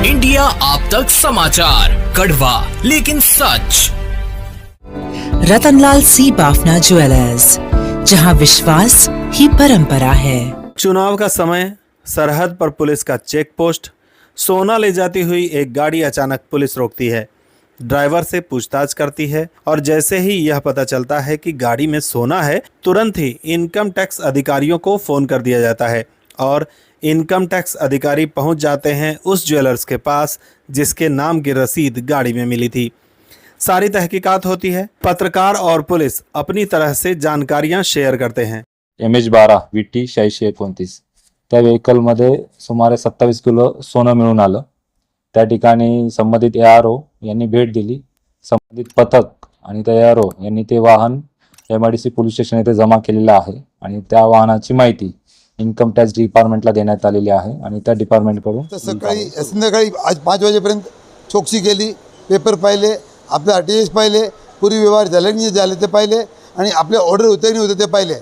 India आप तक समाचार, कड़वा लेकिन सच। रतनलाल सी बाफना ज्वेलर्स, जहां विश्वास ही परंपरा है। चुनाव का समय, सरहद पर पुलिस का चेक पोस्ट। सोना ले जाती हुई एक गाड़ी अचानक पुलिस रोकती है, ड्राइवर से पूछताछ करती है और जैसे ही यह पता चलता है कि गाड़ी में सोना है, तुरंत ही इनकम टैक्स अधिकारियों को फ़ोन कर दिया जाता है और इनकम टैक्स अधिकारी पहुंच जाते हैं उस ज्वेलर्स के पास जिसके नाम की रसीद गाड़ी में मिली थी। सारी तहकीकात होती है, पत्रकार और पुलिस अपनी तरह से जानकारियां शेयर करते हैं। MH12 VT 8629 त्या व्हेकलमध्ये सुमारे 27 किलो सोनं मिळून आलं। त्या ठिकाणी संबंधित ARO यांनी भेट दिली। संबंधित पथक आणि त्या ARO यांनी ते वाहन MIDC पोलीस स्टेशन येथे जमा केलेलं आहे आणि त्या वाहनाची माहिती इन्कम टॅक्स डिपार्टमेंटला देण्यात आलेली आहे आणि त्या डिपार्टमेंटकडून सकाळी संध्याकाळी आज 5 वाजेपर्यंत चौकशी केली, पेपर पाहिले, आपले RTS पाहिले, पूर्वी व्यवहार झाले नाही झाले ते पाहिले आणि आपले ऑर्डर होते नाही होते ते पाहिले।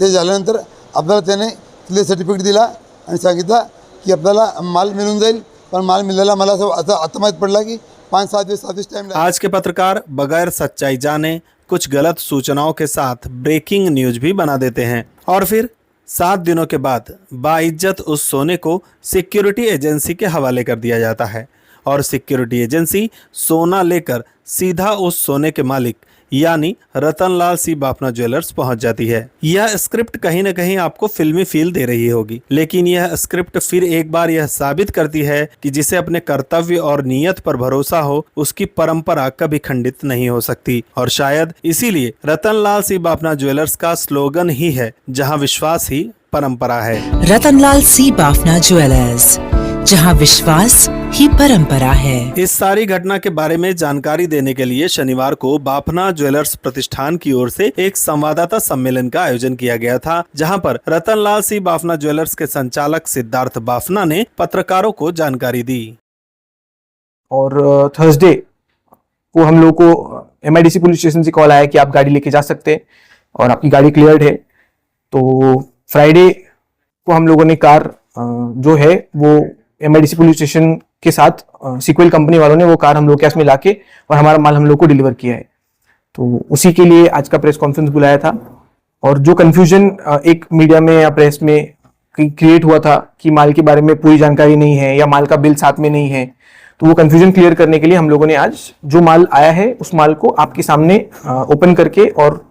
ते झाल्यानंतर आपल्याला त्याने क्लिअर सर्टिफिकेट दिला आणि सांगितलं की आपल्याला माल मिळून जाईल, पण माल मिळाला मला आता माहीत पडला की 5-7 दिवस टाइम। आज के पत्रकार बगैर सच्चाई जाने कुछ गलत सूचनाओं के साथ ब्रेकिंग न्यूज भी बना देते हैं और फिर 7 दिनों के बाद बाइज्जत उस सोने को सिक्योरिटी एजेंसी के हवाले कर दिया जाता है और सिक्योरिटी एजेंसी सोना लेकर सीधा उस सोने के मालिक यानी रतनलाल सी बाफना ज्वेलर्स पहुंच जाती है। यह स्क्रिप्ट कहीं न कहीं आपको फिल्मी फील दे रही होगी, लेकिन यह स्क्रिप्ट फिर एक बार यह साबित करती है कि जिसे अपने कर्तव्य और नियत पर भरोसा हो, उसकी परंपरा कभी खंडित नहीं हो सकती। और शायद इसीलिए रतनलाल सी बाफना ज्वेलर्स का स्लोगन ही है, जहां विश्वास ही परंपरा है। रतनलाल सी बाफना ज्वेलर्स, जहां विश्वास ही परंपरा है। इस सारी घटना के बारे में जानकारी देने के लिए शनिवार को बाफना ज्वेलर्स प्रतिष्ठान की ओर से एक संवाददाता सम्मेलन का आयोजन किया गया था, जहां पर रतनलाल सी बाफना ज्वेलर्स के संचालक सिद्धार्थ बाफना ने पत्रकारों को जानकारी दी। और थर्सडे को हम लोग को MIDC पुलिस स्टेशन से कॉल आया कि आप गाड़ी लेके जा सकते हैं और आपकी गाड़ी क्लियर्ड है। तो फ्राइडे को हम लोगों ने कार जो है वो MIDC पुलिस स्टेशन के साथ सीक्वल कंपनी वालों ने वो कार हम लोग के में लाके और हमारा माल हम लोग को डिलीवर किया है। तो उसी के लिए आज का प्रेस कॉन्फ्रेंस बुलाया था और जो कंफ्यूजन एक मीडिया में या प्रेस में क्रिएट हुआ था कि माल के बारे में पूरी जानकारी नहीं है या माल का बिल साथ में नहीं है, तो वो कंफ्यूजन क्लियर करने के लिए हम लोगों ने आज जो माल आया है उस माल को आपके सामने ओपन करके और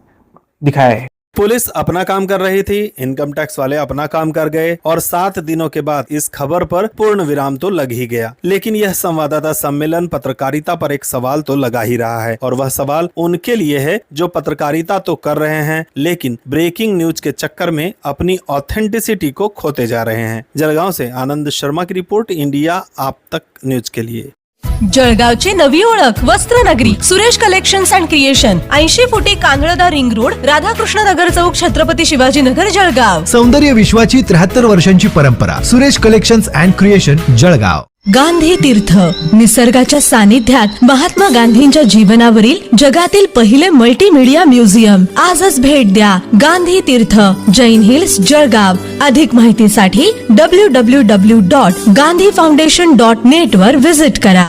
दिखाया है। पुलिस अपना काम कर रही थी, इनकम टैक्स वाले अपना काम कर गए और 7 दिनों के बाद इस खबर पर पूर्ण विराम तो लग ही गया। लेकिन यह संवाददाता सम्मेलन पत्रकारिता पर एक सवाल तो लगा ही रहा है और वह सवाल उनके लिए है जो पत्रकारिता तो कर रहे हैं लेकिन ब्रेकिंग न्यूज के चक्कर में अपनी ऑथेंटिसिटी को खोते जा रहे हैं। जलगांव से आनंद शर्मा की रिपोर्ट, इंडिया आप तक न्यूज के लिए। जळगावची नवी ओळख वस्त्रनगरी सुरेश कलेक्शन्स अँड क्रिएशन 80 फुटी कांदळदा रिंग रोड, राधाकृष्ण नगर चौक, छत्रपती शिवाजी नगर, जळगाव। सौंदर्य विश्वाची 73 वर्षांची परंपरा, Suresh collections and creation, Jalgaon. Gandhi तीर्थ, निसर्गाच्या सानिध्यात महात्मा गांधींच्या जीवनावरील जगातील पहिले मल्टीमीडिया म्युझियम। आजच भेट द्या गांधी तीर्थ, जैन हिल्स, जळगाव। अधिक माहितीसाठी www.gandhifoundation.net वर विजिट करा।